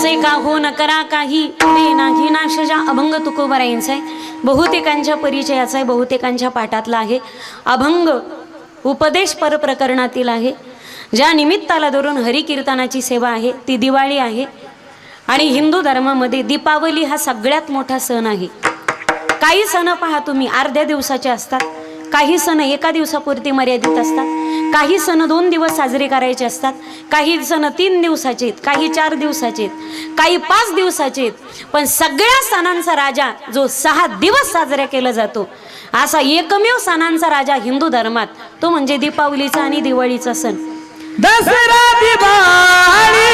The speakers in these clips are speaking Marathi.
असे का हो न करा काही पुढे नाही नाशजा अभंग तुकोबारायांचा आहे. बहुतेकांच्या परिचयाचा आहे, बहुतेकांच्या पाठातला आहे. अभंग उपदेश परप्रकरणातील आहे. ज्या निमित्ताला धरून हरिकीर्तनाची सेवा आहे ती दिवाळी आहे. आणि हिंदू धर्मामध्ये दीपावली हा सगळ्यात मोठा सण आहे. काही सण पहा तुम्ही अर्ध्या दिवसाचे असतात, काही सण एका दिवसापुरती मर्यादित असतात, काही सण 2 दिवस साजरे करायचे असतात, काही सण 3 दिवसाचे आहेत, काही 4 दिवसाचे आहेत, काही 5 दिवसाचे आहेत. पण सगळ्या सणांचा राजा जो 6 दिवस साजरा केला जातो असा एकमेव सणांचा राजा हिंदू धर्मात तो म्हणजे दीपावलीचा आणि दिवाळीचा सण. दसरा दिवाळी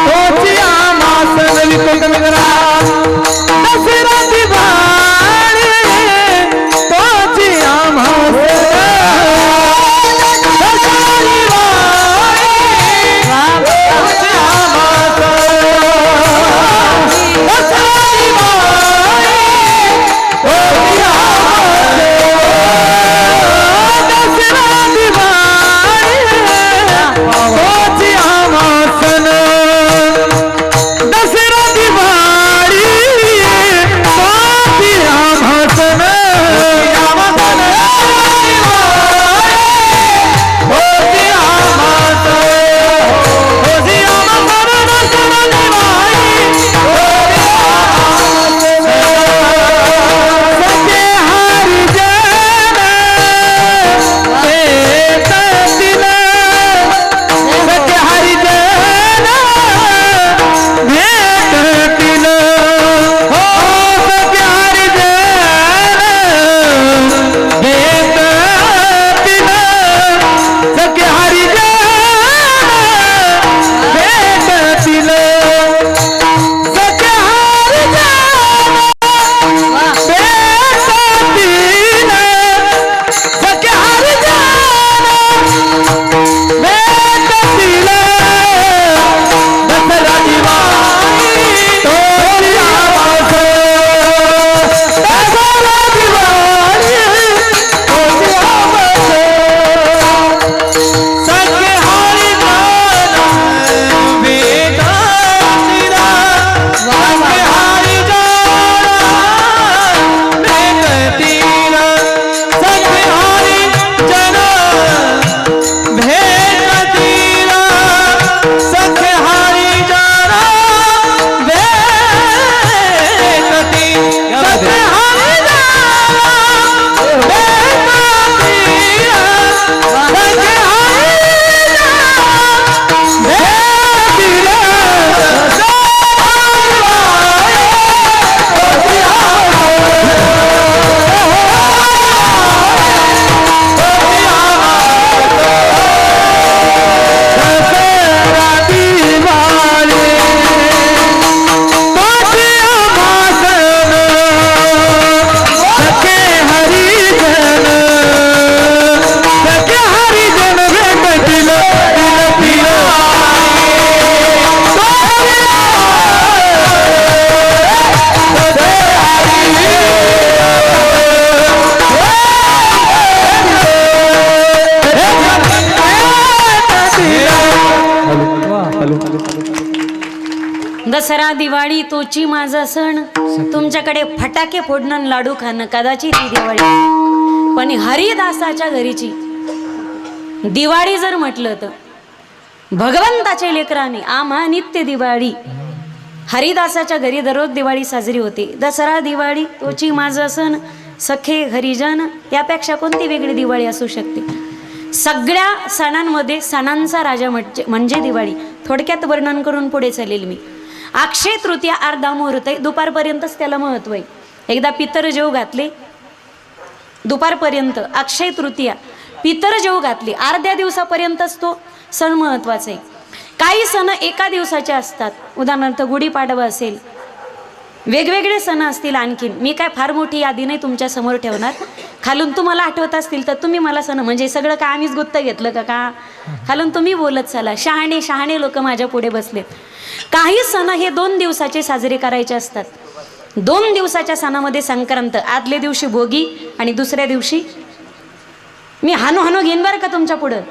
तोची आम्हा सण विकरा. दसरा दिवाळी तोची आम्हा दसरा दिवाळी तोची माझा सण. तुमच्याकडे फटाके फोडणं लाडू खाणं कदाचित ही दिवाळी, पण हरिदासाच्या घरीची दिवाळी जर म्हटलं तर भगवंताच्या लेकराने आम्हा नित्य दिवाळी. हरिदासाच्या घरी दररोज दिवाळी साजरी होते. दसरा दिवाळी तोची माझा सण सखे हरिजन यापेक्षा कोणती वेगळी दिवाळी असू शकते. सगळ्या सणांमध्ये सणांचा राजा म्हणजे दिवाळी. थोडक्यात वर्णन करून पुढे चालेल मी. अक्षय तृतीया अर्धा मुहूर्त आहे, दुपारपर्यंतच त्याला महत्व आहे. एकदा पितर जेव घातले दुपारपर्यंत, अक्षय तृतीया पितर जेव घातले अर्ध्या दिवसापर्यंतच तो सण महत्वाचा आहे. काही सण एका दिवसाचे असतात, उदाहरणार्थ गुढीपाडवा असेल, वेगवेगळे सण असतील. आणखीन मी काय फार मोठी यादी नाही तुमच्या समोर ठेवणार. खालून तुम्हाला आठवत असतील तर तुम्ही मला सण म्हणजे सगळं का आम्हीच गुत्त घेतलं का खालून तुम्ही बोलत चला. शहाणे शहाणे लोक माझ्या पुढे बसलेत. काही सण हे 2 दिवसाचे साजरे करायचे असतात. 2 दिवसाच्या सणामध्ये संक्रांत, आदल्या दिवशी भोगी आणि दुसऱ्या दिवशी मी हानू हानू घेईन बरं का तुमच्या पुढं.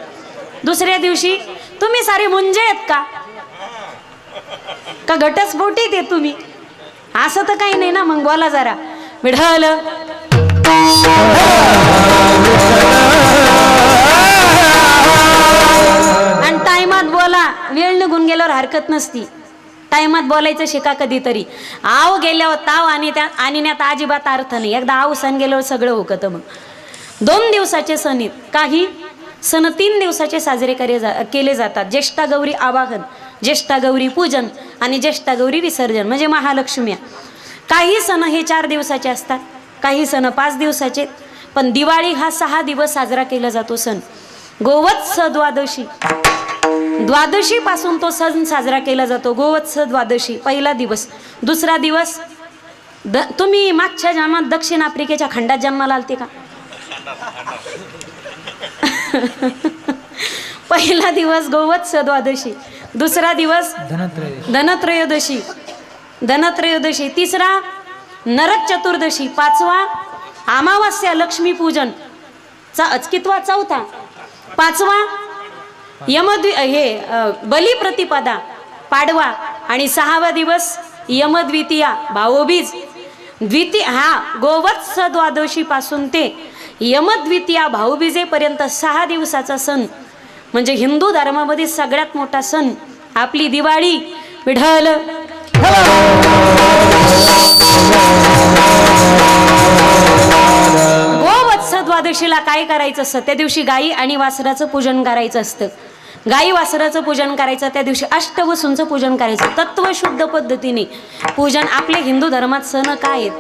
दुसऱ्या दिवशी तुम्ही सारे मुंजे आहेत का? का घटस्फोटीत आहे तुम्ही? असं तर काही नाही ना. मग बोला जरा. विढल आणि टायमात बोला. वेळ निघून गेल्यावर हरकत नसती. टायमात बोलायचं शिका कधीतरी. आव गेल्यावर ताव आणण्यात अजिबात अर्थ नाही. एकदा आव सण गेल्यावर सगळं होतं. मग 2 दिवसाचे सण आहेत. काही सण 3 दिवसाचे साजरे केले जातात. ज्येष्ठा गौरी आवाहन, ज्येष्ठा गौरी पूजन आणि ज्येष्ठा गौरी विसर्जन म्हणजे महालक्ष्म्या. काही सण हे 4 दिवसाचे असतात, काही सण 5 दिवसाचे. पण दिवाळी हा 6 दिवस साजरा केला जातो सण. गोवत्स द्वादशी, द्वादशी पासून तो सण साजरा केला जातो. गोवत्स द्वादशी पहिला दिवस. दुसरा दिवस तुम्ही मागच्या जन्मात दक्षिण आफ्रिकेच्या खंडात जन्माला आलते का? पहिला दिवस गोवत्स द्वादशी, दुसरा दिवस धनत्रयोदशी, धनत्रयोदशी, तिसरा नरक चतुर्दशी, पाचवा अमावास्या लक्ष्मीपूजन, कितवा चौथा, पाचवा बलिप्रतिपदा पाडवा आणि 6वा दिवस यमद्वितीया भाऊबीज. गोवत्स द्वादशी पासून ते यमद्वितीया भाऊबीजेपर्यंत 6 दिवसाचा सण म्हणजे हिंदू धर्मामध्ये सगळ्यात मोठा सण आपली दिवाळी. विढल गोवत्स द्वादशीला काय करायचं असतं? त्या दिवशी गाई आणि वासराचं पूजन करायचं असतं. गाई वासराचं पूजन करायचं. त्या दिवशी अष्टवसूंचं पूजन करायचं. तत्वशुद्ध पद्धतीने पूजन. आपल्या हिंदू धर्मात सण काय आहेत?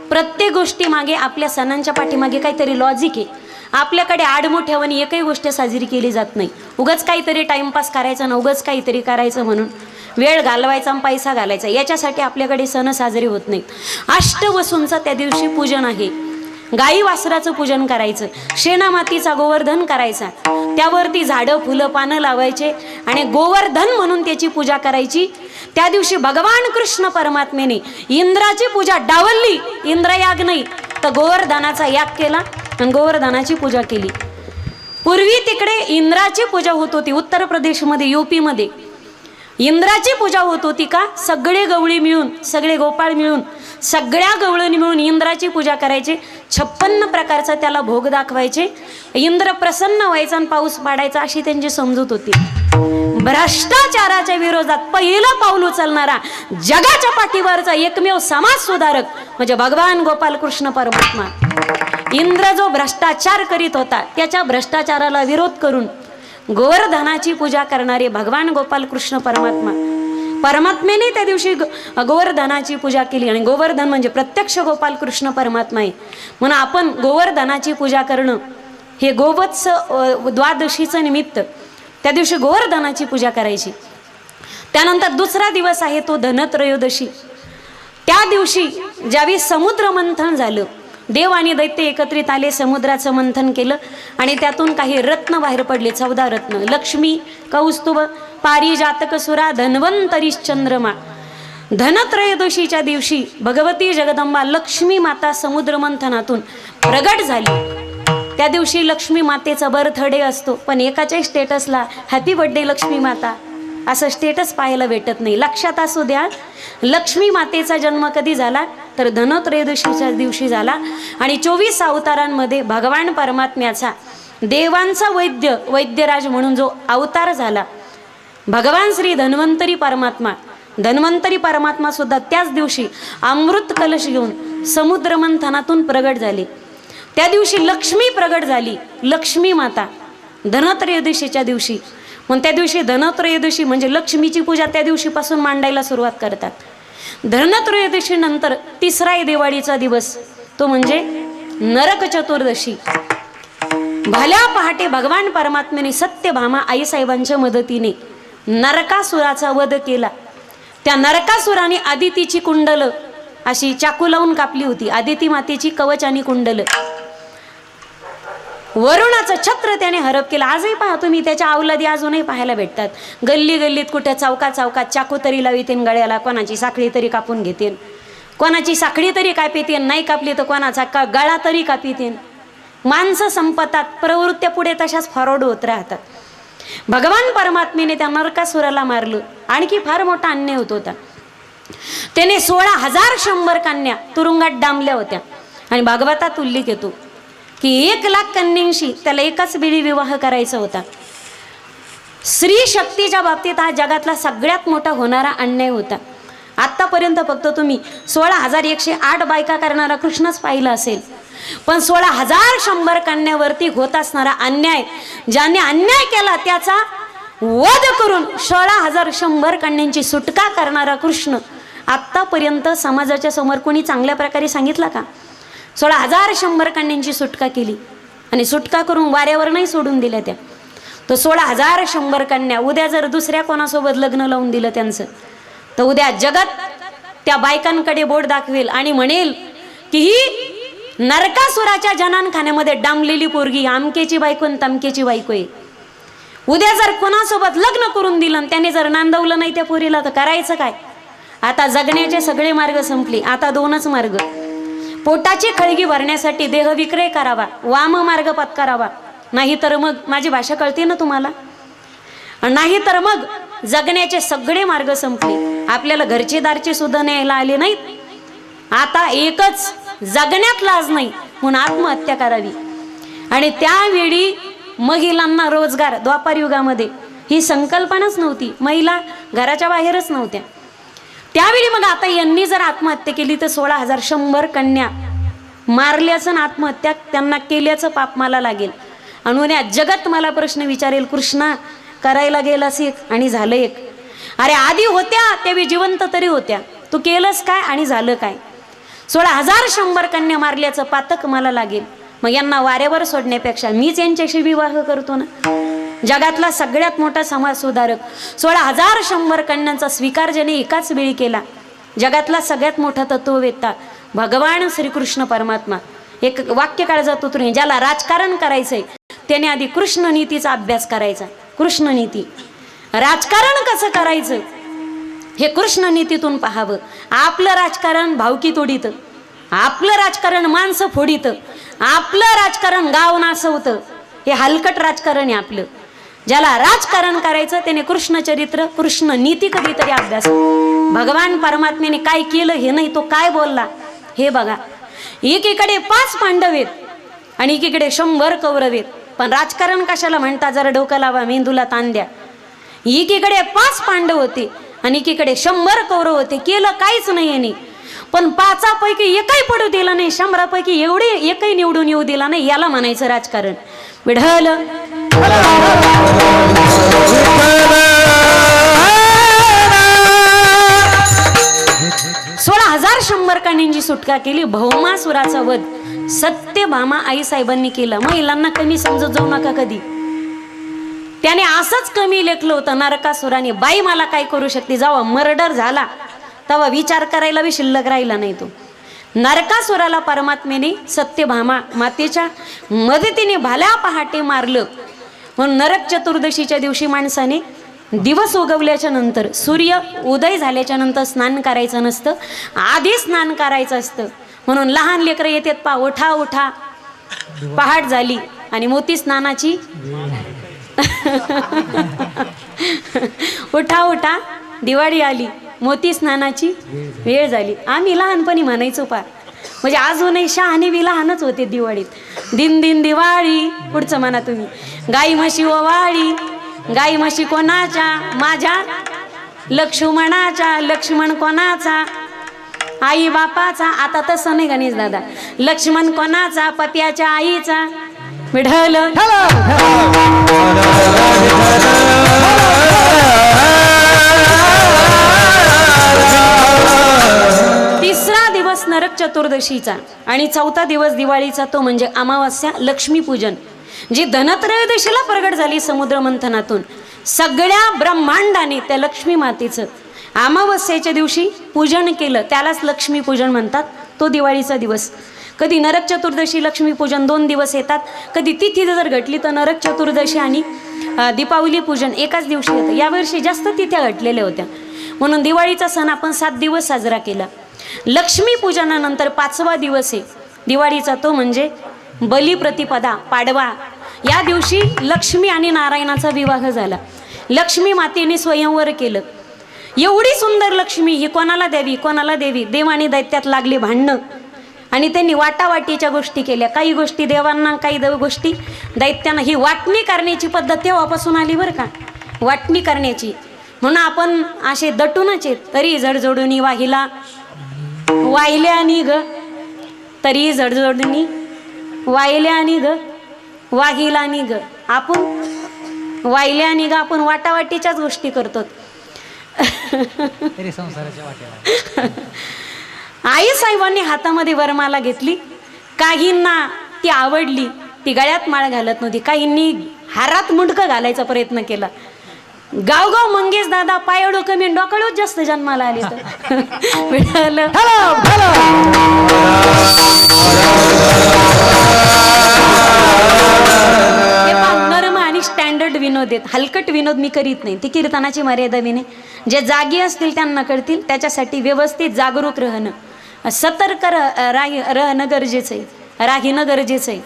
प्रत्येक गोष्टी मागे, आपल्या सणांच्या पाठीमागे काहीतरी लॉजिक आहे. आपल्याकडे आडमुठ्यावानी एकही गोष्ट साजरी केली जात नाही. उगाच काहीतरी टाइमपास करायचा ना, उगाच काहीतरी करायचं म्हणून वेळ घालवायचा आणि पैसा घालायचा, याच्यासाठी आपल्याकडे सण साजरे होत नाहीत. अष्टवसूंचं त्या दिवशी पूजन आहे. गाई वासराचं पूजन करायचं. शेणामातीचा गोवर्धन करायचा. त्यावरती झाडं फुलं पानं लावायचे आणि गोवर्धन म्हणून त्याची पूजा करायची. त्या दिवशी भगवान कृष्ण परमात्म्याने इंद्राची पूजा डावलली. इंद्रयाग नाही तर गोवर्धनाचा याग केला आणि गोवर्धनाची पूजा केली. पूर्वी तिकडे इंद्राची पूजा होत होती. उत्तर प्रदेशमध्ये, यूपीमध्ये इंद्राची पूजा होत होती. का? सगळे गवळी मिळून, सगळे गोपाळ मिळून, सगळ्या गवळणी मिळून इंद्राची पूजा करायचे. 56 प्रकारचा त्याला भोग दाखवायचे. इंद्र प्रसन्न व्हायचा आणि पाऊस पाडायचा, अशी त्यांची समजूत होती. भ्रष्टाचाराच्या विरोधात पहिलं पाऊल उचलणारा, जगाच्या पाठीवरचा एकमेव समाज सुधारक म्हणजे भगवान गोपाल कृष्ण परमात्मा. इंद्र जो भ्रष्टाचार करीत होता, त्याच्या भ्रष्टाचाराला विरोध करून गोवर्धनाची पूजा करणारे भगवान गोपाल कृष्ण परमात्मा. परमात्म्याने त्या दिवशी गोवर्धनाची पूजा केली आणि गोवर्धन म्हणजे प्रत्यक्ष गोपाल कृष्ण परमात्मा आहे. म्हणून आपण गोवर्धनाची पूजा करणं हे गोवत्स द्वादशीचं निमित्त. त्या दिवशी गोवर्धनाची पूजा करायची. त्यानंतर दुसरा दिवस आहे तो धनत्रयोदशी. त्या दिवशी ज्यावेळी समुद्र मंथन झालं, देव आणि दैत्य एकत्रित आले, समुद्राचं मंथन केलं आणि त्यातून काही रत्न बाहेर पडले. 14 रत्न. लक्ष्मी, कौस्तुभ, पारिजातक, सुरा, धन्वंतरी, चंद्रमा. धनत्रयोदशीच्या दिवशी भगवती जगदंबा लक्ष्मी माता समुद्र मंथनातून प्रगट झाली. त्या दिवशी लक्ष्मी मातेचा बर्थडे असतो, पण एकाच्या स्टेटसला हॅपी बर्थडे लक्ष्मी माता असं स्टेटस पाहायला भेटत नाही. लक्षात असू द्या, लक्ष्मी मातेचा जन्म कधी झाला तर धनत्रयोदशीच्या दिवशी झाला. आणि 24 अवतारांमध्ये भगवान परमात्म्याचा देवांचा वैद्यराज म्हणून जो अवतार झाला, भगवान श्री धन्वंतरी परमात्मा. धन्वंतरी परमात्मा सुद्धा त्याच दिवशी अमृत कलश घेऊन समुद्र मंथनातून प्रगट झाले. त्या दिवशी लक्ष्मी प्रगट झाली, लक्ष्मी माता धनत्रयोदशीच्या दिवशी. मग त्या दिवशी धनत्रयोदशी म्हणजे लक्ष्मीची पूजा त्या दिवशीपासून मांडायला सुरुवात करतात. धनत्रयोदशी नंतर तिसरा आहे दिवाळीचा दिवस, तो म्हणजे नरक चतुर्दशी. भल्या पहाटे भगवान परमात्म्याने सत्यभामा आईसाहेबांच्या मदतीने नरकासुराचा वध केला. त्या नरकासुराने आदितीची कुंडल अशी चाकू लावून कापली होती. आदिती मातेची कवच आणि कुंडल. वरुणाचं छत्र त्याने हरप केलं. आजही पहा तुम्ही त्याच्या अवलादी अजूनही पाहायला भेटतात. गल्ली गल्लीत कुठे चौकात चाकू तरी लावितेन गळ्याला, कोणाची साखळी तरी कापून घेतेन, कोणाची साखळी तरी कापितेन, नाही कापली तर कोणाचा गळा तरी कापितेन. माणसं संपतात, प्रवृत्त्या पुढे तशाच फॉरवर्ड होत राहतात. भगवान परमात्मेने त्या नरकासुराला मारलं. आणखी फार मोठा अन्याय होत होता. त्याने 16,100 कन्या तुरुंगात डांबल्या होत्या. आणि भागवतात उल्लेख येतो की 1,00,000 कन्यांशी त्याला एकाच वेळी विवाह करायचा होता. स्त्री शक्तीच्या बाबतीत हा जगातला सगळ्यात मोठा होणारा अन्याय होता. आत्तापर्यंत फक्त तुम्ही 16,108 बायका करणारा कृष्णच पाहिला असेल, पण 16,100 कन्यावरती होत असणारा अन्याय, ज्याने अन्याय केला त्याचा वध करून 16,100 कन्यांची सुटका करणारा कृष्ण आत्तापर्यंत समाजाच्या समोर कोणी चांगल्या प्रकारे सांगितला का? 16,100 कन्यांची सुटका केली आणि सुटका करून वाऱ्यावर नाही सोडून दिल्या त्या. तर 16,100 कन्या उद्या जर दुसऱ्या कोणासोबत लग्न लावून दिलं त्यांचं, तर उद्या जगत त्या बायकांकडे बोट दाखवेल आणि म्हणेल की ही नरकासुराच्या जनानखान्यामध्ये डांबलेली पोरगी आमकेची बायको आणि तमकेची बायको आहे. उद्या जर कोणासोबत लग्न करून दिलं आणि त्याने जर नांदवलं नाही त्या पोरीला, तर करायचं काय? आता जगण्याचे सगळे मार्ग संपले. आता 2च मार्ग. पोटाची खळगी भरण्यासाठी देहविक्रय करावा, वाम मार्ग पत्करावा, नाही तर मग, माझी भाषा कळते ना तुम्हाला, नाही तर मग जगण्याचे सगळे मार्ग संपले. आपल्याला घरचे दारचे सुद्धा न्यायला आले नाहीत. आता एकच, जगण्यात लाज नाही म्हणून आत्महत्या करावी. आणि त्यावेळी महिलांना रोजगार, द्वापार युगामध्ये ही संकल्पनाच नव्हती. महिला घराच्या बाहेरच नव्हत्या त्यावेळी. मग आता यांनी जर आत्महत्या केली तर 16,100 कन्या मारल्याचं आणि आत्महत्या त्यांना केल्याचं पाप मला लागेल. आणि उद्या जगत मला प्रश्न विचारेल, कृष्णा करायला गेलास एक आणि झालं एक. अरे आधी होत्या त्यावेळी जिवंत तरी होत्या, तू केलंस काय आणि झालं काय? 16,100 कन्या मारल्याचं पातक मला लागेल. मग यांना वाऱ्यावर सोडण्यापेक्षा मीच यांच्याशी विवाह करतो ना. जगातला सगळ्यात मोठा समाज सुधारक 16,100 कन्यांचा स्वीकार ज्याने एकाच वेळी केला, जगातला सगळ्यात मोठा तत्ववेत्ता भगवान श्रीकृष्ण परमात्मा. एक वाक्य काळजात उतरून, ज्याला राजकारण करायचंय त्याने आधी कृष्ण नीतीचा अभ्यास करायचा. कृष्ण नीती, राजकारण कसं करायचं हे कृष्ण नीतीतून पाहावं. आपलं राजकारण भावकी तोडीत, आपलं राजकारण माणसं फोडीत, आपलं राजकारण गाव नासवतं, हे हलकट राजकारण आहे आपलं. ज्याला राजकारण करायचं त्याने कृष्ण चरित्र, कृष्ण नीती कधीतरी अभ्यास. भगवान परमात्म्याने काय केलं हे नाही, तो काय बोलला हे बघा. एकीकडे 5 पांडव आहेत आणि एकीकडे 100 कौरव आहेत. पण राजकारण कशाला म्हणता, जरा डोकं लावा, मेंदूला ताण द्या. एकीकडे 5 पांडव होते आणि एकीकडे 100 कौरव होते. केलं काहीच नाही यांनी, पण 5पैकी एकही पडू दिला नाही, 100पैकी एकही निवडून येऊ दिला नाही. याला म्हणायचं राजकारण. विढल 16,100 कन्यांची सुटका केली. भौमासुराचा वध सत्यभामा आईसाहेबांनी केला. महिलांना कमी समजत जाऊ नका कधी. त्याने असंच कमी लेखलं होतं नरकासुराने, बाई मला काय करू शकते. जेव्हा मर्डर झाला तेव्हा विचार करायला बी शिल्लक राहिला नाही. तो नरकासुराला परमात्मेने सत्यभामा मातेच्या मदतीने भल्या पहाटे मारलं. म्हणून नरक चतुर्दशीच्या दिवशी माणसाने दिवस उगवल्याच्या नंतर, सूर्य उदय झाल्याच्या नंतर स्नान करायचं नसतं, आधी स्नान करायचं असतं. म्हणून लहान लेकरं येतात, पा उठा उठा, पहाट झाली आणि मोती स्नानाची उठा उठा, दिवाळी आली, मोती स्नानाची वेळ झाली. आम्ही लहानपणी म्हणायचो पा, म्हणजे अजूनही शहाणे बी लहानच होते दिवाळीत. दिन दिन दिवाळी, पुढचं म्हणा तुम्ही. गाई म्हशी ओवाळी, गाई म्हशी कोणाच्या, माझ्या लक्ष्मणाच्या. लक्ष्मण कोणाचा, आई बापाचा. आता तसं नाही गणेश दादा, लक्ष्मण कोणाचा, पत्याच्या आईचा. विढल तिसरा दिवस नरक चतुर्दशीचा आणि 4था दिवस दिवाळीचा, तो म्हणजे अमावास्या, लक्ष्मीपूजन, जी धनत्रयोदशीला प्रगट झाली समुद्र मंथनातून. सगळ्या ब्रह्मांडाने त्या लक्ष्मी मातेचं अमावस्येच्या दिवशी पूजन केलं, त्यालाच लक्ष्मीपूजन म्हणतात. तो दिवाळीचा दिवस. कधी नरक चतुर्दशी लक्ष्मीपूजन 2 दिवस येतात. कधी तिथी जर घटली तर नरक चतुर्दशी आणि दीपावली पूजन एकाच दिवशी येतं. यावर्षी जास्त तिथ्या घटलेल्या होत्या म्हणून दिवाळीचा सण आपण 7 दिवस साजरा केला. लक्ष्मीपूजनानंतर 5वा दिवस आहे दिवाळीचा, तो म्हणजे बलिप्रतिपदा, पाडवा. या दिवशी लक्ष्मी आणि नारायणाचा विवाह झाला. लक्ष्मी मातेने स्वयंवर केलं. एवढी सुंदर लक्ष्मी ही कोणाला द्यावी कोणाला देवी, देव आणि दैत्यात लागली भांडणं आणि त्यांनी वाटावाटीच्या गोष्टी केल्या. काही गोष्टी देवांना, काही गोष्टी दैत्यांना. ही वाटणी करण्याची पद्धत तेव्हापासून आली बरं का, वाटणी करण्याची. म्हणून आपण असे दटूनच आहेत. तरी जडजोडूनी वाहिला वाहिल्या आणि ग, तरी जडजोडूनी वाहिल्या आणि ग, वाहिला आणि ग. आपण वाहिल्या आणि ग, आपण वाटावाटीच्याच गोष्टी करतो. तरी संसाराच्या वाटेला आई साहेबांनी हातामध्ये वरमाला घेतली. काहींना ती आवडली, ती गळ्यात माळ घालत नव्हती. काहींनी हारात मुंडकं घालायचा प्रयत्न केला. गावगाव मंगेश दादा पायडो कमी डोकळूच जास्त जन्माला आले तर मिळालं. हे पहा, नर्म आणि स्टँडर्ड विनोद आहेत. हलकट विनोद मी करीत नाही. ती कीर्तनाची मर्यादा विने. जे जागी असतील त्यांना कळतील. त्याच्यासाठी व्यवस्थित जागरूक राहणं, सतर्क राहणं गरजेचं आहे, राहणं गरजेचं आहे.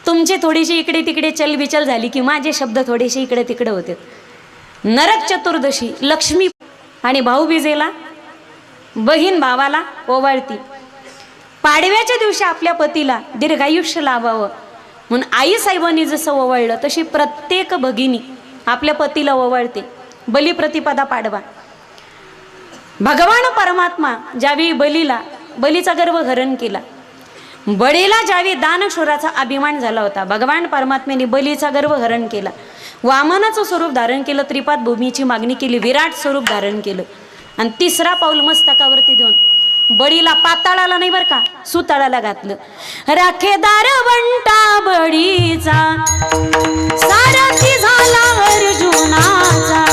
तुमची थोडीशी इकडे तिकडे चलबिचल झाली की माझे शब्द थोडेसे इकडे तिकडे होते. नरक चतुर्दशी लक्ष्मी आणि भाऊबीजेला बहीण भावाला ओवाळती. पाडव्याच्या दिवशी आपल्या पतीला दीर्घायुष्य लाभावं म्हणून आई साहेबांनी जसं ओवाळलं तशी प्रत्येक भगिनी आपल्या पतीला ओवाळते. बलिप्रतिपदा पाडवा. भगवान परमात्मा ज्यावेळी बलीचा गर्भहरण केला, बळीला ज्यावेळी दानशूराचा अभिमान झाला होता, भगवान परमात्म्याने बलीचा गर्भहरण केला. वामनाचं स्वरूप धारण केलं, त्रिपाद भूमीची मागणी केली, विराट स्वरूप धारण केलं आणि तिसरा पाऊल मस्तकावरती देऊन बळीला पाताळाला नाही बरं का, सुताळाला घातलं. राखेदार वंटा बळीचा सारथी झाला अर्जुनाचा,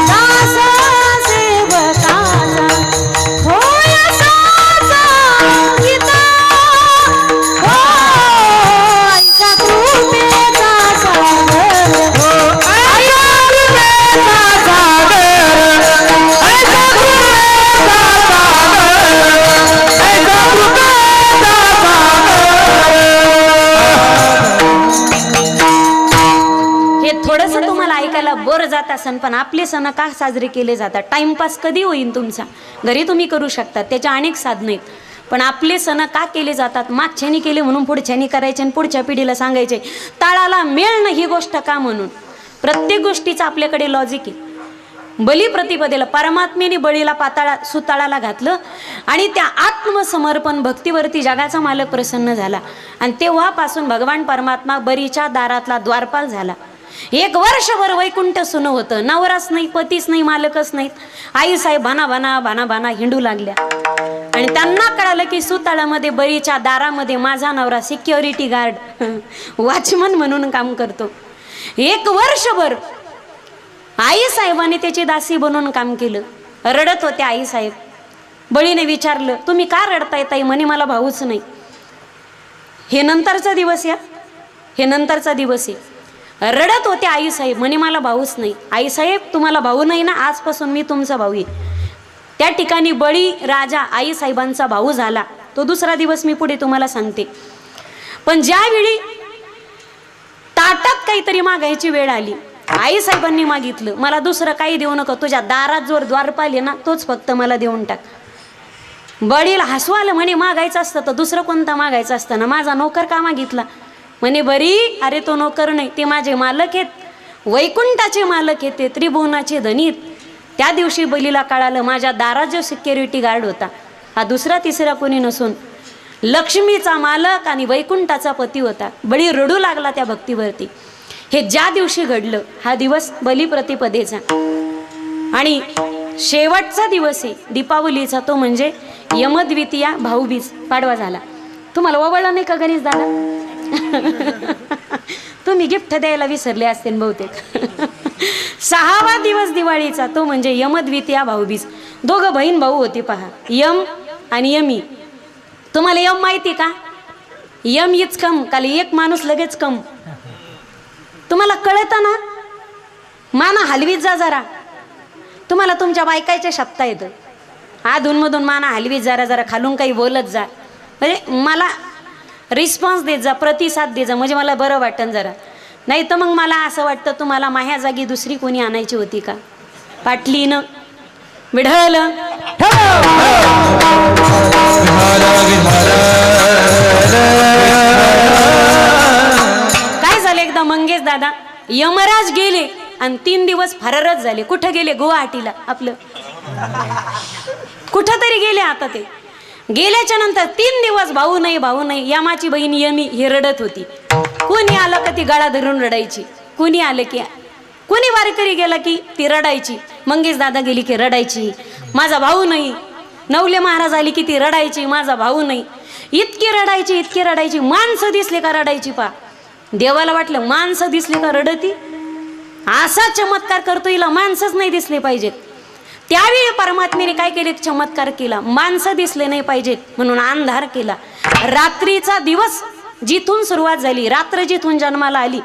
दास सेवकाचा होय साचा गीता, हो ऐका कृपेचा सागर, हो ऐका कृपेचा सागर, ऐका कृपेचा सागर, ऐका कृपेचा सागर. हे थोडंसं तुम्हाला ऐकायला बोर जात असन, पण आपले सण का साजरे केले जातात? टाइमपास कधी होईल तुमचा? घरी तुम्ही करू शकता, त्याच्या अनेक साधनं आहेत. पण आपले सण का केले जातात? मागच्यानी केले म्हणून पुढच्यानी करायचे आणि पुढच्या पिढीला सांगायचे. ताळाला मेळ नाही ही गोष्ट का म्हणून. प्रत्येक गोष्टीचं आपल्याकडे लॉजिक आहे. बलिप्रतिपदेला परमात्मेने बळीला सुताळाला घातलं आणि त्या आत्मसमर्पण भक्तीवरती जगाचा मालक प्रसन्न झाला आणि तेव्हापासून भगवान परमात्मा बरीच्या दारातला द्वारपाल झाला. 1 वर्षभर वैकुंठ सुनं होतं. नवराच नाही, पतीच नाही, मालकच नाहीत. आई साहेब भाना भाना भाना भाना हिंडू लागल्या आणि त्यांना कळालं की सुताळामध्ये बरीच्या दारामध्ये माझा नवरा सिक्युरिटी गार्ड वॉचमन म्हणून काम करतो. 1 वर्षभर आई साहेबांनी त्याची दासी बनवून काम केलं. रडत होते आई साहेब. बळीने विचारलं, तुम्ही का रडताय ताई? म्हणे मला भाऊच नाही. हे नंतरचा दिवस या, हे नंतरचा दिवस आहे. रडत होते आई साहेब. म्हणे मला भाऊच नाही. आई साहेब तुम्हाला भाऊ नाही ना, आजपासून मी तुमचा भाऊ आहे. त्या ठिकाणी बळी राजा आई साहेबांचा भाऊ झाला. तो दुसरा दिवस मी पुढे तुम्हाला सांगते. पण ज्यावेळी ताटात काहीतरी मागायची वेळ आली, आई साहेबांनी मागितलं, मला दुसरं काही देऊ नका, तुझ्या दारात जो द्वारपाल आहे ना तोच फक्त मला देऊन टाक. बळीला हसू आलं. म्हणे मागायचं असतं तर दुसरं कोणता मागायचं असतं ना, माझा नोकर का मागितला? म्हणे बरी, अरे तो नोकर नाही, ते माझे मालक आहेत, वैकुंठाचे मालक आहेत, ते त्रिभुवनाचे धनीत. त्या दिवशी बलीला कळालं माझ्या दारात जो सिक्युरिटी गार्ड होता हा दुसरा तिसरा कोणी नसून लक्ष्मीचा मालक आणि वैकुंठाचा पती होता. बळी रडू लागला त्या भक्तीवरती. हे ज्या दिवशी घडलं हा दिवस बलिप्रतिपदेचा आणि शेवटचा दिवस आहे दीपावलीचा, तो म्हणजे यमद्वितीया भाऊबीज पाडवा झाला. तुम्हाला ओवाळला नाही का गणेश दादा? तुम्ही गिफ्ट द्यायला विसरले असतील बहुतेक. 6वा दिवस दिवाळीचा तो म्हणजे यमद्वितीया भाऊबीज. दोघं बहीण भाऊ होते पहा, यम आणि यमी. तुम्हाला यम माहिती का? यम इच कम, काल एक माणूस लगेच कम. तुम्हाला कळतं ना? माना हलवीत जा जरा. तुम्हाला तुमच्या बायकाच्या शब्दा येतं, अधूनमधून माना हलवीत जरा जरा, खालून काही बोलत जा. म्हणजे मला रिस्पॉन्स देत जा, प्रतिसाद देत जा, म्हणजे मला बरं वाटतं जरा. नाही तर मग मला असं वाटतं तुम्हाला माझ्या जागी दुसरी कोणी आणायची होती का? पाटलीनं विढल काय झालं एकदा मंगेश दादा यमराज गेले आणि 3 दिवस फरारच झाले. कुठं गेले? गुवाहाटीला आपलं कुठं तरी गेले. आता ते गेल्याच्या नंतर 3 दिवस भाऊ नाही यमाची बहीण यमी ही रडत होती. कोणी आलं का ती गळा धरून रडायची, कोणी आलं की कोणी वारकरी गेला की ती रडायची. मंगेश दादा गेली की रडायची, माझा भाऊ नाही. नवले महाराज आली की ती रडायची, माझा भाऊ नाही. इतकी रडायची. माणसं दिसले का रडायची. पा देवाला वाटलं माणसं दिसले का रडती. असा चमत्कार करतो, हिला माणसंच नाही दिसले पाहिजेत. त्यावेळी परमात्म्याने काय केले? चमत्कार केला. माणसं दिसले नाही पाहिजेत म्हणून अंधार केला. रात्रीचा दिवस जिथून सुरुवात झाली, रात्र जिथून जन्माला आली,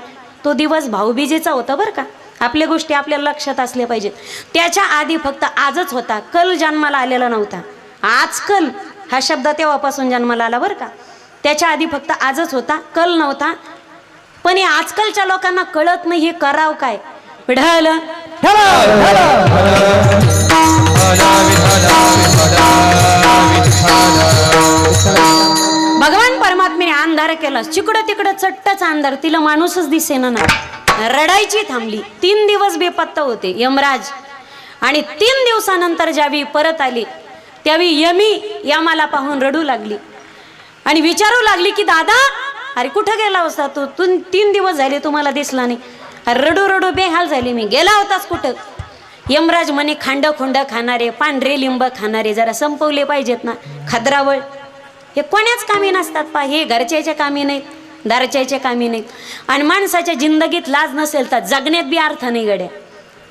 तो दिवस भाऊबीजेचा होता बरं का. आपल्या गोष्टी आपल्याला लक्षात असल्या पाहिजेत. त्याच्या आधी फक्त आजच होता, कल जन्माला आलेला नव्हता. आजकल हा शब्द तेव्हापासून जन्माला आला बरं का. त्याच्या आधी फक्त आजच होता, कल नव्हता. पण हे आजकालच्या लोकांना कळत नाही, हे करावं काय. विढल भगवान परमात्म्याने अंधार केला, चिकडं तिकडं चट्टच अंधार. तिला माणूसच दिसेना ना. रडायची थांबली. 3 दिवस बेपत्ता होते यमराज. आणि 3 दिवसानंतर ज्यावेळी परत आली त्यावेळी यमी यमाला पाहून रडू लागली आणि विचारू लागली की दादा अरे कुठं गेला होता तू? 3 दिवस झाले तुम्हाला दिसला नाही. रडू रडू बेहाल झाली मी. गेला होतास कुठं? यमराज म्हणे खांड खोंड खाणारे, पांढरे लिंब खाणारे जरा संपवले पाहिजेत ना. खद्रावळ हे कोण्याच कामी नसतात पा. हे घरच्याच्या कामी नाहीत, दारच्याच्या कामी नाहीत. आणि माणसाच्या जिंदगीत लाज नसेल तर जगण्यात बी अर्थ नाही गड्या.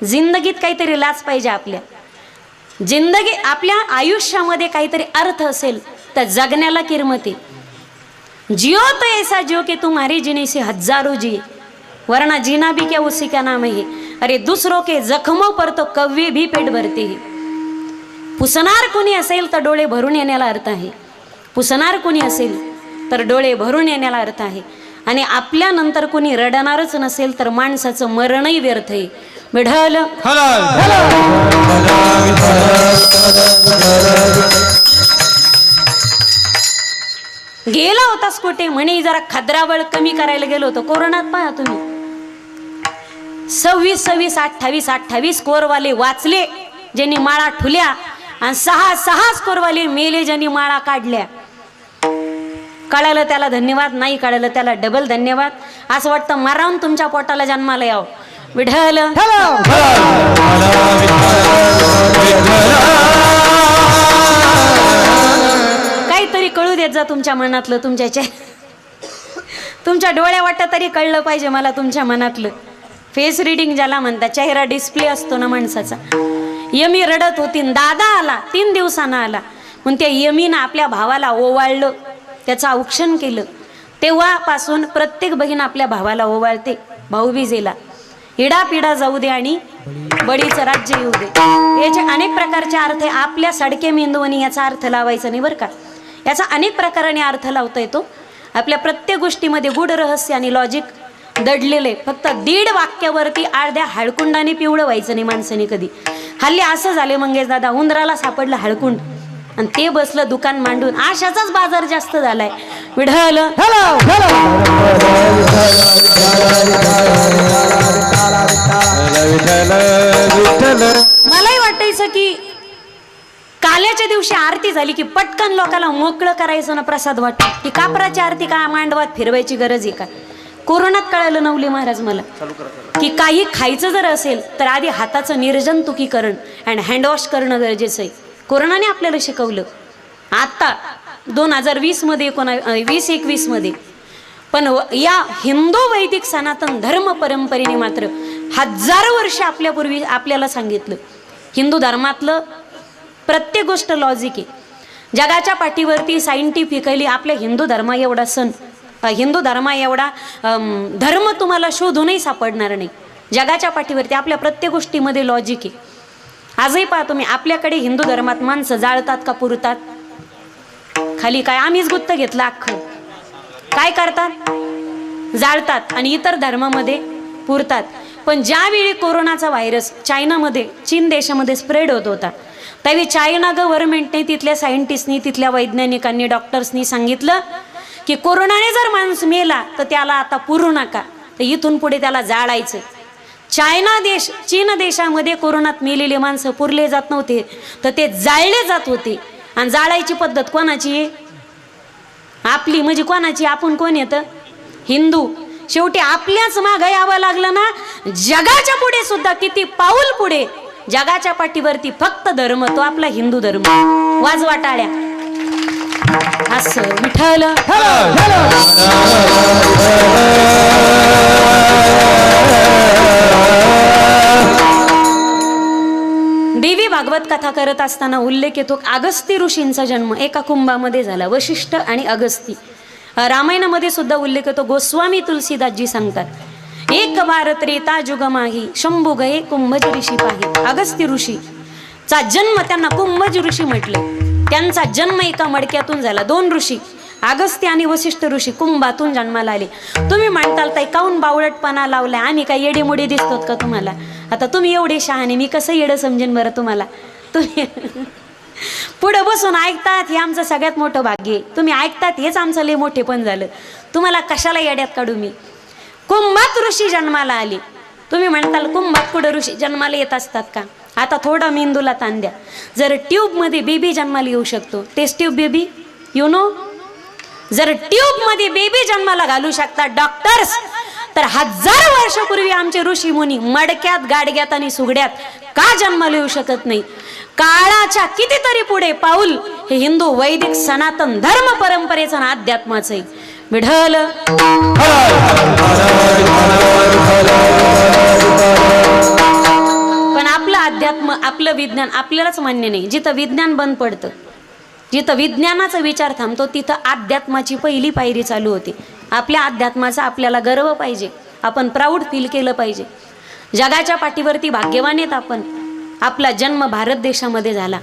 जिंदगीत काहीतरी लाज पाहिजे. आपल्या जिंदगी आपल्या आयुष्यामध्ये काहीतरी अर्थ असेल तर जगण्याला किरमती. जियो तो ऐसा जियो कि तुम्हारी जीने से हजारों जी, वरना जीना भी क्या उसी का नाम है. अरे दूसरों के जख्मों पर तो कव्वे भी पेट भरते हैं. पुसणार कोणी असेल तर डोळे भरून येण्याला अर्थ आहे. पुसणार कोणी असेल तर डोळे भरून येण्याला अर्थ आहे. आणि आपल्यानंतर कोणी रडणारच नसेल तर माणसाचं मरणही व्यर्थ आहे. विढल गेला होतास कुठे? म्हणे जरा खद्रावळ कमी करायला गेलो होतो. कोरोनात पहा तुम्ही 26 28 स्कोरवाले वाचले ज्यांनी माळा ठुल्या आणि 6 स्कोरवाले मेले ज्यांनी माळा काढल्या. कळालं त्याला धन्यवाद, नाही कळालं त्याला डबल धन्यवाद. असं वाटतं मारावून तुमच्या पोटाला जन्माला यावं. विढल काहीतरी कळू देत जा तुमच्या मनातलं. तुमच्या डोळ्या वाटत तरी कळलं पाहिजे मला तुमच्या मनातलं. फेस रिडिंग ज्याला म्हणतात, चेहरा डिस्प्ले असतो ना माणसाचा. यमी रडत होती, दादा आला 3 दिवसानं आला. मग त्या यमीनं आपल्या भावाला ओवाळलं, त्याचं औक्षण केलं. तेव्हापासून प्रत्येक बहीण आपल्या भावाला ओवाळते भाऊबीजेला. इडा पिडा जाऊ दे आणि बडीचं राज्य येऊ दे. याचे अनेक प्रकारचे अर्थ आहे. आपल्या सडके मेंदूनी याचा अर्थ लावायचा नाही बरं का. याचा अनेक प्रकाराने अर्थ लावता येतो. आपल्या प्रत्येक गोष्टीमध्ये गूढ रहस्य आणि लॉजिक दडलेले. फक्त 1.5 वाक्यावरती अर्ध्या हळकुंडाने पिवळं व्हायचं नाही माणसाने कधी. हल्ली असं झाले मंगेश दादा, उंदराला सापडलं हळकुंड आणि ते बसलं दुकान मांडून. आशाचाच बाजार जास्त झालाय. विढल मलाही वाटायचं की काल्याच्या दिवशी आरती झाली की पटकन लोकांना मोकळं करायचं ना प्रसाद वाटतो. की कापराची आरती का मांडवात फिरवायची गरज आहे का? कोरोनात कळालं नवले महाराज मला की काही खायचं जर असेल तर आधी हाताचं निर्जंतुकीकरण अँड हँडवॉश करणं गरजेचं आहे. कोरोनाने आपल्याला शिकवलं आता 2020 मध्ये 2021 मध्ये. पण या हिंदू वैदिक सनातन धर्म परंपरेने मात्र हजारो वर्ष आपल्यापूर्वी आपल्याला सांगितलं हिंदू धर्मातलं प्रत्येक गोष्ट लॉजिक आहे. जगाच्या पाठीवरती सायंटिफिकली आपल्या हिंदू धर्मा एवढा हिंदू धर्मा एवढा धर्म तुम्हाला शोधूनही सापडणार नाही. जगाच्या पाठीवरती आपल्या प्रत्येक गोष्टीमध्ये लॉजिक आहे. आजही पहा तुम्ही आपल्याकडे हिंदू धर्मात माणसं जाळतात का पुरतात? खाली काय आम्हीच गुत्त घेतलं अख्खं. काय करतात? जाळतात आणि इतर धर्मामध्ये पुरतात. पण ज्यावेळी कोरोनाचा व्हायरस चायनामध्ये, चीन देशामध्ये स्प्रेड होत होता, त्यावेळी चायना गव्हर्नमेंटने, तिथल्या सायंटिस्टनी, तिथल्या वैज्ञानिकांनी, डॉक्टर्सनी सांगितलं की कोरोनाने जर माणूस मेला तर त्याला आता पुरू नका, तर इथून पुढे त्याला जाळायचं. चीन देशामध्ये कोरोनात मेलेले माणसं पुरले जात नव्हते, तर ते जाळले जात होते. आणि जाळायची पद्धत कोणाची आहे? आपली. म्हणजे कोणाची? आपण कोण येतं? हिंदू. शेवटी आपल्याच मागं यावं लागलं ना. जगाच्या पुढे सुद्धा, किती पाऊल पुढे, जगाच्या पाठीवरती फक्त धर्म, तो आपला हिंदू धर्म. वाजवा टाळ्या. असं विठ्ठल देवी भागवत कथा करत असताना उल्लेख येतो, अगस्ती ऋषींचा जन्म एका कुंभामध्ये झाला. वशिष्ठ आणि अगस्ती. रामायणामध्ये सुद्धा उल्लेख येतो. गोस्वामी तुलसीदासजी सांगतात, एक बार त्रेता जुग माही शंभू गये कुंभज ऋषी पाही. अगस्ती ऋषीचा जन्म, त्यांना कुंभज ऋषी म्हटले. त्यांचा जन्म एका मडक्यातून झाला. दोन ऋषी, अगस्ती आणि वशिष्ठ ऋषी, कुंभातून जन्माला आले. तुम्ही म्हणताल ताई काऊन बावळटपणा लावलाय, आम्ही काय येडेमुडे दिसतोत का तुम्हाला? आता तुम्ही एवढे शहाणे, मी कसं येडं समजेन बरं तुम्हाला? तुम्ही पुढं बसून ऐकतात, हे आमचं सगळ्यात मोठं भाग्य आहे. तुम्ही ऐकतात, हेच आमचं लय मोठे पण झालं. तुम्हाला कशाला येड्यात काढू मी? कुंभात ऋषी जन्माला आले. तुम्ही म्हणताल कुंभात कुठं ऋषी जन्माला येत असतात का? आता थोडा मेंदूला ताण द्या. जर ट्यूबमध्ये बेबी जन्माला येऊ शकतो, test tube baby, you know, जर ट्यूबमध्ये बेबी जन्माला घालू शकतात डॉक्टर्स, तर 1000 वर्षापूर्वी आमचे ऋषी मुनी मडक्यात, गाडग्यात आणि सुगड्यात का जन्माला येऊ शकत नाही? काळाच्या कितीतरी पुढे पाऊल हे हिंदू वैदिक सनातन धर्म परंपरेचं आणि अध्यात्माचं आहे. विढल पण आपलं अध्यात्म, आपलं विज्ञान आपल्यालाच मान्य नाही. जिथं विज्ञान बंद पडतं, जिथं विज्ञानाचा विचार थांबतो, तिथं अध्यात्माची पहिली पायरी चालू होते. आपल्या अध्यात्माचा आपल्याला गर्व पाहिजे, आपण प्राऊड फील केलं पाहिजे. जगाच्या पाठीवरती भाग्यवान आहेत आपण. आपला जन्म भारत देशामध्ये झाला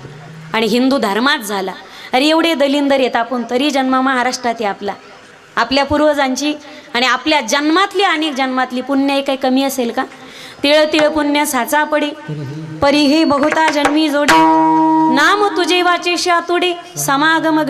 आणि हिंदू धर्मात झाला. अरे एवढे दलिंदर येत आपण, तरी जन्म महाराष्ट्रात आहे आपला. आपल्या पूर्वजांची आणि आपल्या जन्मातली, अनेक जन्मातली पुण्य काही कमी असेल का? तिळ तिळ पुण्य साचा पडी, परी हे बहुता जन्मी जोडी, नाम तुझे वाचेशी आतुडे, समागम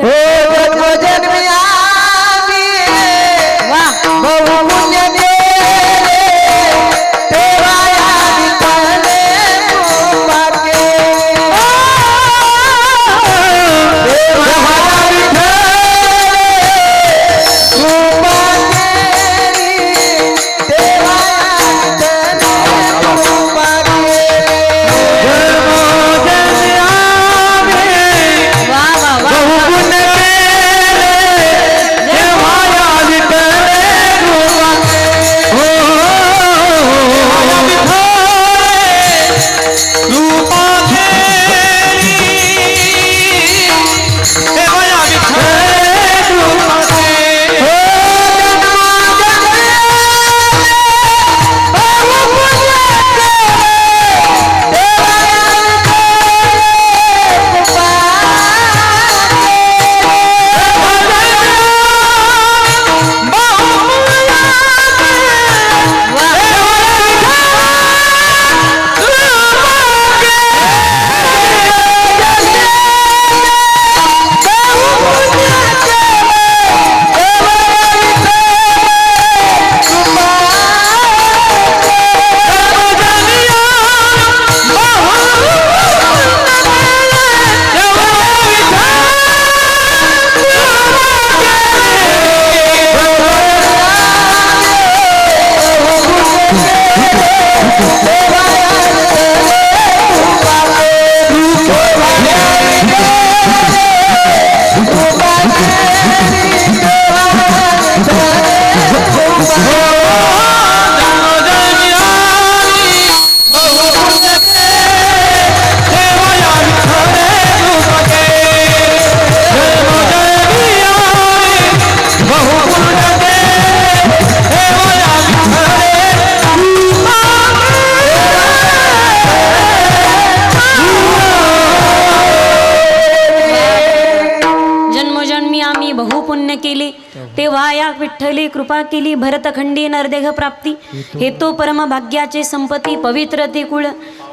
पुण्य केले तेव्हा या विठ्ठले कृपा केली भरतखंडी नरदेह प्राप्ती हे तो परम भाग्याचे संपत्ती पवित्र ते कुळ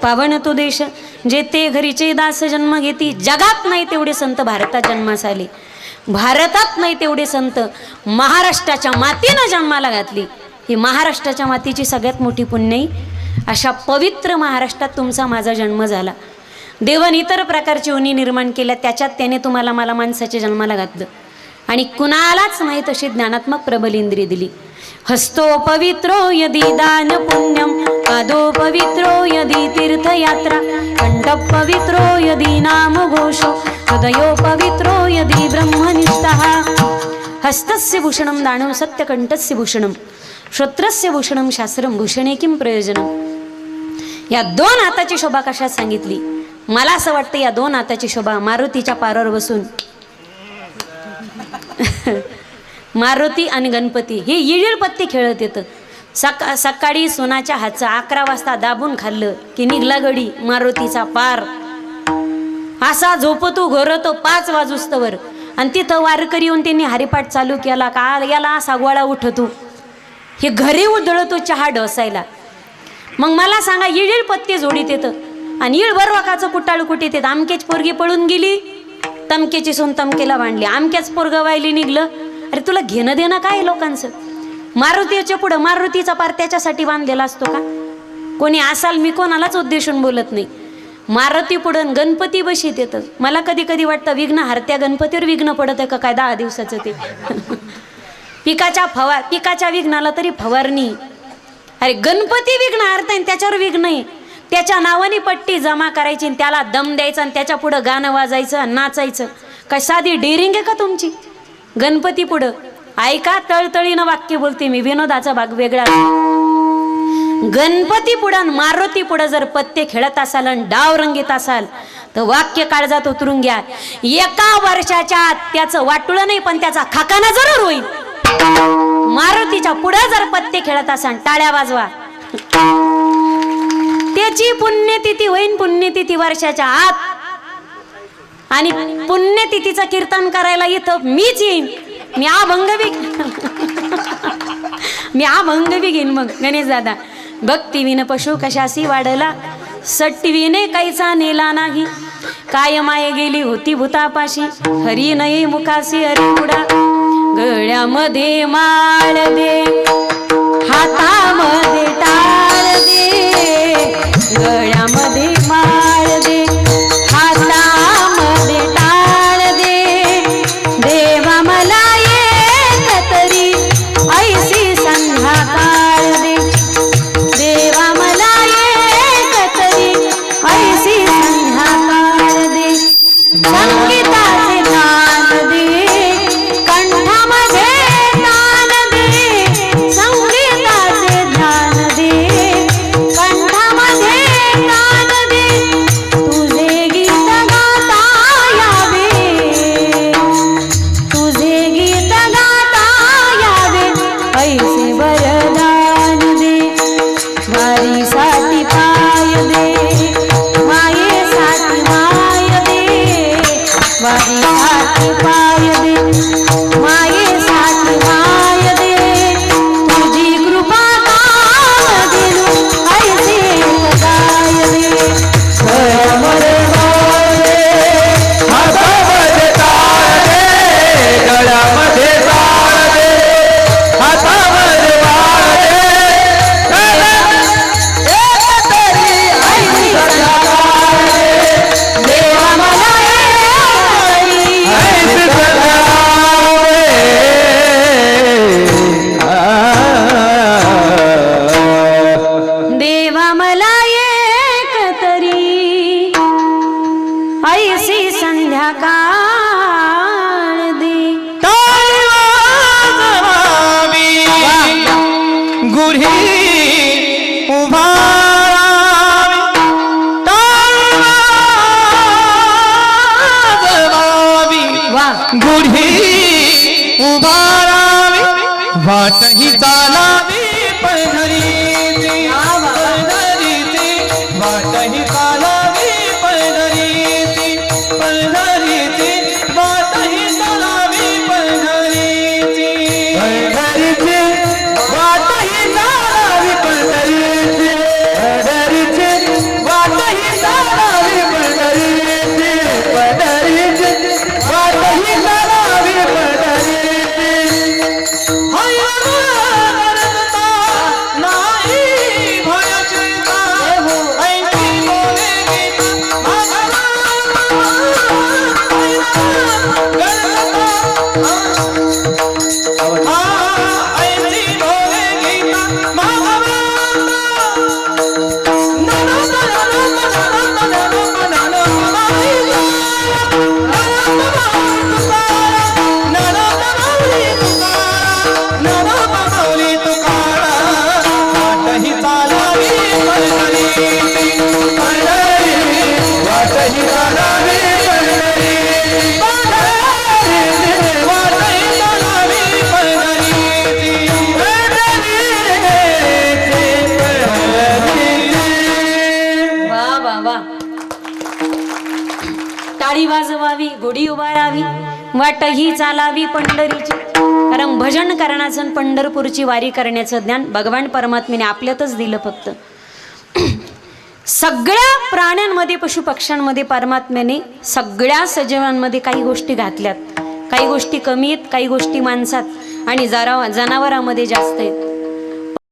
पावन तो देश जेथे घरीचे दास जन्म घेती जगात नाही तेवढे संत भारतात जन्मास आले भारतात नाही तेवढे संत महाराष्ट्राच्या मातीनं जन्माला घातली ही महाराष्ट्राच्या मातीची सगळ्यात मोठी पुण्यई अशा पवित्र महाराष्ट्रात तुमचा माझा जन्म झाला देवाने इतर प्रकारची उनी निर्माण केल्या त्याच्यात त्याने तुम्हाला मला माणसाच्या जन्माला घातलं आणि कुणालाच नाही तशी ज्ञानात्मक प्रबल इंद्रिय दिली हस्तो पवित्रो यदि दान पुण्यम पादो पवित्रो यदि तीर्थयात्रा कंठ पवित्रो यदि नाम घोषो हृदयो पवित्रो यदि ब्रह्मनिष्ठः हस्तस्य भूषणं दानं सत्यकंठस्य भूषणं श्रोत्रस्य भूषणं शास्त्रं भूषणे किं प्रयोजनम या दोन हाताची शोभा कशात सांगितली मला असं वाटतं या दोन हाताची शोभा मारुतीच्या पारावर बसून मारुती आणि गणपती हे येळीळ पत्ती खेळत येतं सकाळी सोनाच्या हातचा 11 वाजता दाबून खाल्लं की निघला गडी मारुतीचा पार असा झोपतो घोरतो 5 वाजूस्तवर आणि तिथं वारकरी येऊन त्यांनी हरिपाठ चालू केला का याला सागवाळा उठतो हे घरी उधळतो चहा डोसायला मग मला सांगा येळीळ पत्ती जोडीत येतं आणि येळ बरवाकाचं कुटाळ कुटीत येत आमकेच पोरगी पळून गेली तमकेची सून तमकेला बांधली आमक्याच पोरग वायली निघलं अरे तुला घेणं देणं काय लोकांचं मारुतीच्या पुढं मारुतीचा पार त्याच्यासाठी बांधलेला असतो का कोणी असाल मी कोणालाच उद्देशून बोलत नाही मारुती पुढं गणपती बशीत येतं मला कधी कधी वाटतं विघ्न हरत्या गणपतीवर विघ्न पडत आहे का काय 10 दिवसाचं ते पिकाच्या विघ्नाला तरी फवारणी अरे गणपती विघ्न हरताय त्याच्यावर विघ्न आहे त्याच्या नावाने पट्टी जमा करायची त्याला दम द्यायचा आणि त्याच्या पुढं गाणं वाजायचं नाचायचं काय साधी डेअरिंग आहे का तुमची गणपती पुढं ऐका तळतळीनं वाक्य बोलते मी विनोदाचा भाग वेगळा गणपती पुढं मारुती पुढं जर पत्ते खेळत असाल आणि डाव रंगीत असाल तर वाक्य काळजात उतरून घ्या 1 वर्षाच्या आत त्याचं वाटुळं नाही पण त्याचा खाकाना जरूर होईल मारुतीच्या पुढं जर पत्ते खेळत असाल टाळ्या वाजवा त्याची पुण्यतिथी होईन पुण्यतिथी वर्षाच्या आत आणि पुण्यतिथीचं कीर्तन करायला इथं मीच येईन मी अभंग बी घेईन मग गणेश दादा भक्ती विन पशु कशासी वाढला सट्टीविने काहीचा नेला नाही काय माये गेली होती भूतापाशी हरी नाही मुखासी हरी पुढा गळ्यामध्ये माळ दे हातामध्ये टाळ दे गळ्यामध्ये माळ दे हातामध्ये टाळ दे देवा मला एक तरी ऐसी संध्याकाळ दे देवा मला एक तरी ऐसी संध्याकाळ दे संगीताचे ज्ञान दे कंठामध्ये ज्ञान दे संगीताचे ज्ञान दे कंठामध्ये ज्ञान दे तुझे गीत गाता यावे तुझे गीत गाता यावे ऐसे वरदान दे वारीसाठी पाय दे मायेसाठी माय दे वारीसाठी पाय दे मायेसाठी माय दे तुझी कृपा काम दिलू ऐसे गाय दे गळ्यामध्ये माळ दे हातामध्ये टाळ दे गळ्यामध्ये टाळ दे हातामध्ये बाळ दे एक तरी ऐसी संध्याकाळ दे देवा मला ऐसी देवा मला एक तरी ऐसी संध्याकाळ दे टाळी वाजवावी गुढी उभारावी टाळी वाजवावी वा गुढी उभारावी वाटही चालावी पंढरीची वाटही चालावी पंढरीची वाटही चालावी पंढरीची टाळी वाजवावी, घोडी उभारावी, वाटही चालावी पंढरीची. कारण भजन करण्याचं आणि पंढरपूरची वारी करण्याचं ज्ञान भगवान परमात्म्याने आपल्यातच दिलं. फक्त सगळ्या प्राण्यांमध्ये, पशुपक्ष्यांमध्ये परमात्म्याने सगळ्या सजीवांमध्ये काही गोष्टी घातल्यात. काही गोष्टी कमी आहेत, काही गोष्टी माणसात आणि जनावरांमध्ये जास्त आहेत.